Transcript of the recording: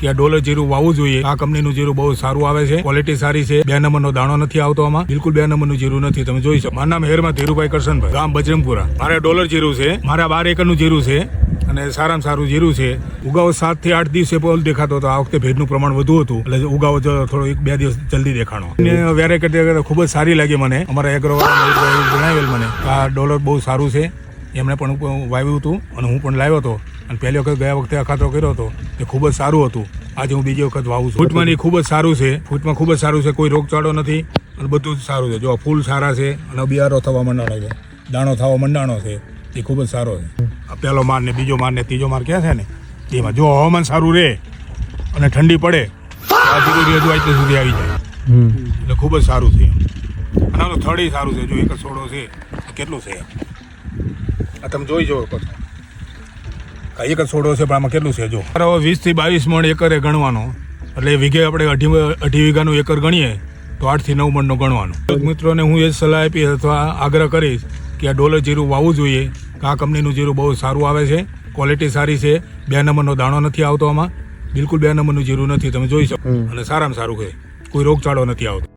કે આ ડોલર જીરું વાવવું જોઈએ। આ કંપનીનું જીરું બહુ સારું આવે છે, ક્વોલિટી સારી છે, 2 નંબરનો દાણો નથી આવતો આમાં, બિલકુલ 2 નંબરનું જીરું નથી। તમે જોઈ શકો। મારું નામ હેરમાં ધીરુભાઈ કરશનભાઈ, ગામ બજરંગપુરા। મારે ડોલર જીરું છે, મારા 12 એકરનું જીરું છે અને સારામાં સારું જીરું છે। ઉગાવો 7 થી 8 દિવસે પોલ દેખાતો હતો, આ વખતે ભેજનું પ્રમાણ વધુ હતું એટલે ઉગાવો થોડો 1-2 દિવસ જલ્દી દેખાણો। વેરાયટી ખૂબ જ સારી લાગી મને। અમારા એગ્રોવાળાએ જણાવેલ મને આ ડોલર બહુ સારું છે, એમણે પણ વાવ્યું હતું અને હું પણ લાવ્યો હતો અને પહેલી વખત ગયા વખતે અખાતરો કર્યો હતો તે ખૂબ જ સારું હતું। આજે હું બીજી વખત વાવું છું। ફૂટમાં ખૂબ જ સારું છે, ફૂટમાં ખૂબ જ સારું છે, કોઈ રોગચાળો નથી અને બધું જ સારું છે। જો ફૂલ સારા છે અને બિયારો થવા મંડાણો છે, દાણો થવા મંડાણો છે, એ ખૂબ જ સારો છે। આ પહેલો માર ને બીજો માર ને ત્રીજો માર ક્યાં છે ને એમાં જો હવામાન સારું રહે અને ઠંડી પડે આ જીરું હજુ આટલે સુધી આવી જાય એટલે ખૂબ જ સારું છે। અને આનું થડી સારું છે, જો એક જ છોડો છે કેટલું છે આ તમે જોઈ જો એક જ છોડો છે પણ આમાં કેટલું છે જો 20 થી 22 મણ એકરે ગણવાનો એટલે વીઘે આપણે અઢી વીઘાનું એકર ગણીએ તો 8 થી 9 મણનો ગણવાનો। મિત્રોને હું એ જ સલાહ આપીશ અથવા આગ્રહ કરીશ કે આ ડોલર જીરું વાવવું જોઈએ। આ કંપનીનું જીરું બહુ સારું આવે છે, ક્વોલિટી સારી છે, 2 નંબરનો દાણો નથી આવતો આમાં, બિલકુલ 2 નંબરનું જીરું નથી। તમે જોઈ શકો અને સારામાં સારું છે, કોઈ રોગચાળો નથી આવતો।